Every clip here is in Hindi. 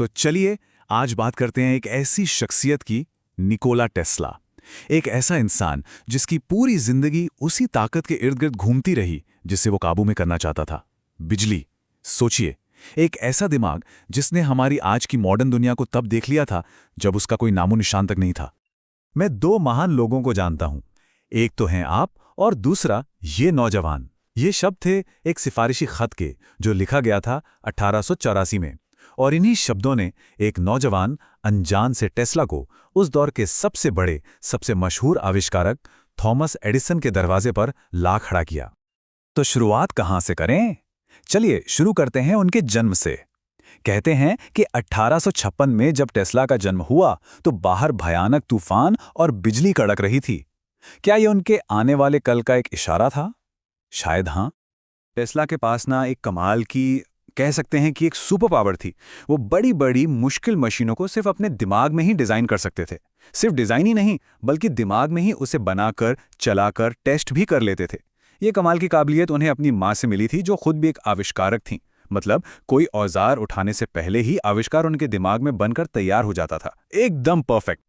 तो चलिए आज बात करते हैं एक ऐसी शख्सियत की, निकोला टेस्ला। एक ऐसा इंसान जिसकी पूरी जिंदगी उसी ताकत के इर्द गिर्द घूमती रही जिसे वो काबू में करना चाहता था, बिजली। सोचिए, एक ऐसा दिमाग जिसने हमारी आज की मॉडर्न दुनिया को तब देख लिया था जब उसका कोई नामो निशान तक नहीं था। मैं दो महान लोगों को जानता हूं, एक तो हैं आप और दूसरा ये नौजवान। ये शब्द थे एक सिफारिशी खत के जो लिखा गया था 1884 में, और इन्हीं शब्दों ने एक नौजवान अनजान से टेस्ला को उस दौर के सबसे बड़े, सबसे मशहूर आविष्कारक थॉमस एडिसन के दरवाजे पर ला खड़ा किया। तो शुरुआत कहां से करें? चलिए शुरू करते हैं उनके जन्म से। कहते हैं कि 1856 में जब टेस्ला का जन्म हुआ तो बाहर भयानक तूफान और बिजली कड़क रही थी। क्या यह उनके आने वाले कल का एक इशारा था? शायद हां। टेस्ला के पास ना एक कमाल की, कह सकते हैं कि एक सुपर पावर थी। वो बड़ी बड़ी मुश्किल मशीनों को सिर्फ अपने दिमाग में ही डिजाइन कर सकते थे। सिर्फ डिजाइन ही नहीं, बल्कि दिमाग में ही उसे बनाकर, चलाकर, टेस्ट भी कर लेते थे। ये कमाल की काबिलियत उन्हें अपनी माँ से मिली थी, जो खुद भी एक आविष्कारक थी। मतलब कोई औजार उठाने से पहले ही आविष्कार उनके दिमाग में बनकर तैयार हो जाता था, एकदम परफेक्ट।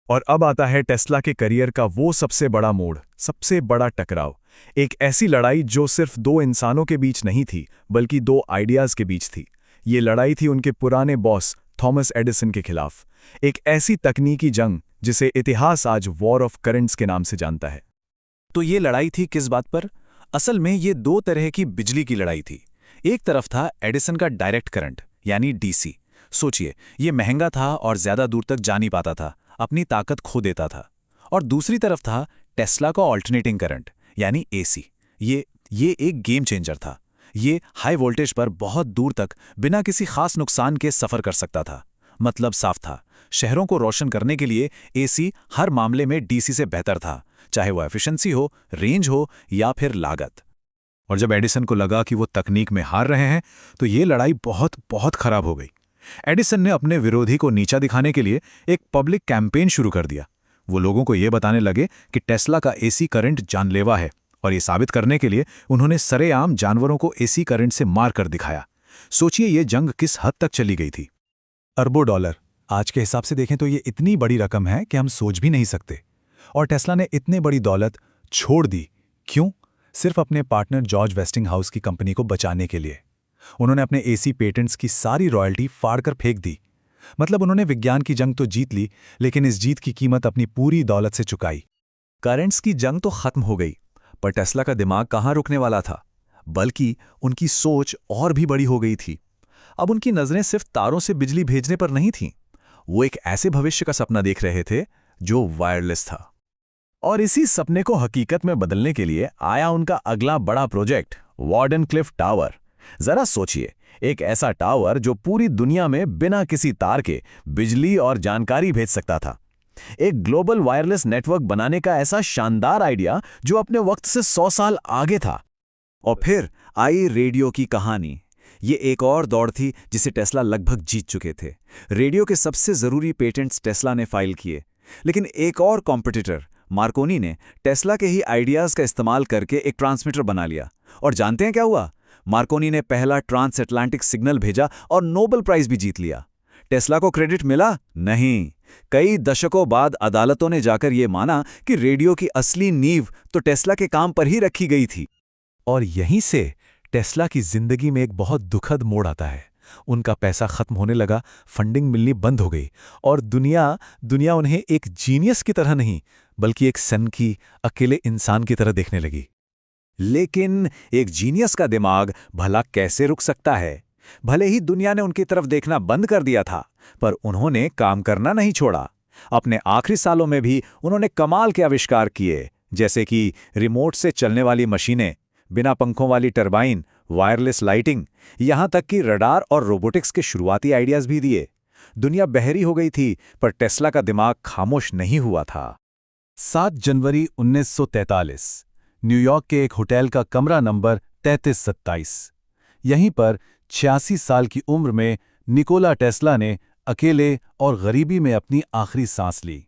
और अब आता है टेस्ला के करियर का वो सबसे बड़ा मोड़, सबसे बड़ा टकराव। एक ऐसी लड़ाई जो सिर्फ दो इंसानों के बीच नहीं थी, बल्कि दो आइडियाज के बीच थी। ये लड़ाई थी उनके पुराने बॉस थॉमस एडिसन के खिलाफ। एक ऐसी तकनीकी जंग जिसे इतिहास आज वॉर ऑफ करंट्स के नाम से जानता है। तो ये लड़ाई थी किस बात पर? असल में ये दो तरह की बिजली की लड़ाई थी। एक तरफ था एडिसन का डायरेक्ट करंट, यानी डीसी। सोचिए, ये महंगा था और ज्यादा दूर तक जा नहीं पाता था, अपनी ताकत खो देता था। और दूसरी तरफ था टेस्ला का ऑल्टरनेटिंग करंट, यानी एसी। ये एक गेम चेंजर था। ये हाई वोल्टेज पर बहुत दूर तक बिना किसी खास नुकसान के सफर कर सकता था। मतलब साफ था, शहरों को रोशन करने के लिए एसी हर मामले में डीसी से बेहतर था, चाहे वो एफिशिएंसी हो, रेंज हो या फिर लागत। और जब एडिसन को लगा कि वो तकनीक में हार रहे हैं, तो ये लड़ाई बहुत बहुत खराब हो गई। एडिसन ने अपने विरोधी को नीचा दिखाने के लिए एक पब्लिक कैंपेन शुरू कर दिया। वो लोगों को ये बताने लगे कि टेस्ला का एसी करंट जानलेवा है, और ये साबित करने के लिए उन्होंने सरेआम जानवरों को एसी करंट से मार कर दिखाया। सोचिए ये जंग किस हद तक चली गई थी। अरबों डॉलर, आज के हिसाब से देखें तो ये इतनी बड़ी रकम है कि हम सोच भी नहीं सकते। और टेस्ला ने इतनी बड़ी दौलत छोड़ दी। क्यों? सिर्फ अपने पार्टनर जॉर्ज वेस्टिंगहाउस की कंपनी को बचाने के लिए। उन्होंने अपने एसी पेटेंट्स की सारी रॉयल्टी फाड़कर फेंक दी। मतलब उन्होंने विज्ञान की जंग तो जीत ली, लेकिन इस जीत की कीमत अपनी पूरी दौलत से चुकाई। करंट्स की जंग तो खत्म हो गई, पर टेस्ला का दिमाग कहां रुकने वाला था, बल्कि उनकी सोच और भी बड़ी हो गई थी। अब उनकी नजरें सिर्फ तारों से बिजली भेजने पर नहीं थीं। वो एक ऐसे भविष्य का सपना देख रहे थे जो वायरलेस था। और इसी सपने को हकीकत में बदलने के लिए आया उनका अगला बड़ा प्रोजेक्ट, वार्डनक्लिफ टावर। जरा सोचिए, एक ऐसा टावर जो पूरी दुनिया में बिना किसी तार के बिजली और जानकारी भेज सकता था। एक ग्लोबल वायरलेस नेटवर्क बनाने का ऐसा शानदार आइडिया जो अपने वक्त से 100 साल आगे था। और फिर आई रेडियो की कहानी। ये एक और दौड़ थी जिसे टेस्ला लगभग जीत चुके थे। रेडियो के सबसे जरूरी पेटेंट्स टेस्ला ने फाइल किए, लेकिन एक और कॉम्पिटिटर मार्कोनी ने टेस्ला के ही आइडियाज का इस्तेमाल करके एक ट्रांसमीटर बना लिया। और जानते हैं क्या हुआ? मार्कोनी ने पहला ट्रांस अटलांटिक सिग्नल भेजा और नोबेल प्राइज भी जीत लिया। टेस्ला को क्रेडिट मिला? नहीं। कई दशकों बाद अदालतों ने जाकर यह माना कि रेडियो की असली नींव तो टेस्ला के काम पर ही रखी गई थी। और यहीं से टेस्ला की जिंदगी में एक बहुत दुखद मोड़ आता है। उनका पैसा खत्म होने लगा, फंडिंग मिलनी बंद हो गई, और दुनिया उन्हें एक जीनियस की तरह नहीं, बल्कि एक सनकी, अकेले इंसान की तरह देखने लगी। लेकिन एक जीनियस का दिमाग भला कैसे रुक सकता है? भले ही दुनिया ने उनकी तरफ देखना बंद कर दिया था, पर उन्होंने काम करना नहीं छोड़ा। अपने आखिरी सालों में भी उन्होंने कमाल के आविष्कार किए, जैसे कि रिमोट से चलने वाली मशीनें, बिना पंखों वाली टरबाइन, वायरलेस लाइटिंग, यहां तक कि रडार और रोबोटिक्स के शुरुआती आइडियाज भी दिए। दुनिया बहरी हो गई थी, पर टेस्ला का दिमाग खामोश नहीं हुआ था। 7 जनवरी 1943, न्यूयॉर्क के एक होटल का कमरा नंबर 3327। यहीं पर 86 साल की उम्र में निकोला टेस्ला ने अकेले और गरीबी में अपनी आखिरी सांस ली।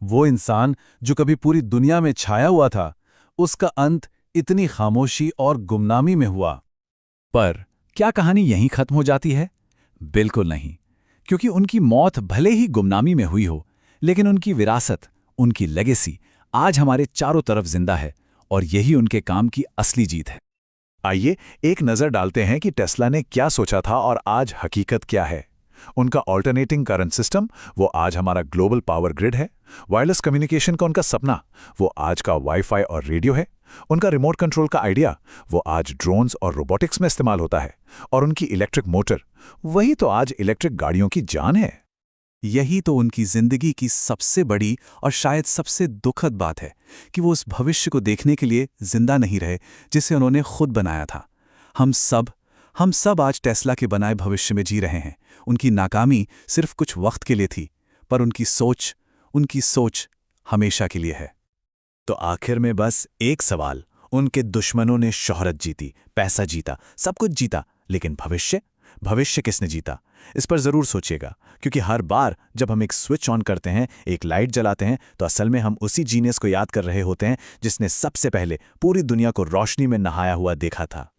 वो इंसान जो कभी पूरी दुनिया में छाया हुआ था, उसका अंत इतनी खामोशी और गुमनामी में हुआ। पर क्या कहानी यहीं खत्म हो जाती है? बिल्कुल नहीं, क्योंकि उनकी मौत भले ही गुमनामी में हुई हो, लेकिन उनकी विरासत, उनकी लेगेसी आज हमारे चारों तरफ जिंदा है, और यही उनके काम की असली जीत है। आइए एक नज़र डालते हैं कि टेस्ला ने क्या सोचा था और आज हकीकत क्या है। उनका ऑल्टरनेटिंग करंट सिस्टम, वो आज हमारा ग्लोबल पावर ग्रिड है। वायरलेस कम्युनिकेशन का उनका सपना, वो आज का वाईफाई और रेडियो है। उनका रिमोट कंट्रोल का आइडिया, वो आज ड्रोन्स और रोबोटिक्स में इस्तेमाल होता है। और उनकी इलेक्ट्रिक मोटर, वही तो आज इलेक्ट्रिक गाड़ियों की जान है। यही तो उनकी जिंदगी की सबसे बड़ी और शायद सबसे दुखद बात है कि वो उस भविष्य को देखने के लिए जिंदा नहीं रहे जिसे उन्होंने खुद बनाया था। हम सब आज टेस्ला के बनाए भविष्य में जी रहे हैं। उनकी नाकामी सिर्फ कुछ वक्त के लिए थी, पर उनकी सोच हमेशा के लिए है। तो आखिर में बस एक सवाल, उनके दुश्मनों ने शोहरत जीती, पैसा जीता, सब कुछ जीता, लेकिन भविष्य किसने जीता? इस पर जरूर सोचिएगा, क्योंकि हर बार जब हम एक स्विच ऑन करते हैं, एक लाइट जलाते हैं, तो असल में हम उसी जीनियस को याद कर रहे होते हैं जिसने सबसे पहले पूरी दुनिया को रोशनी में नहाया हुआ देखा था।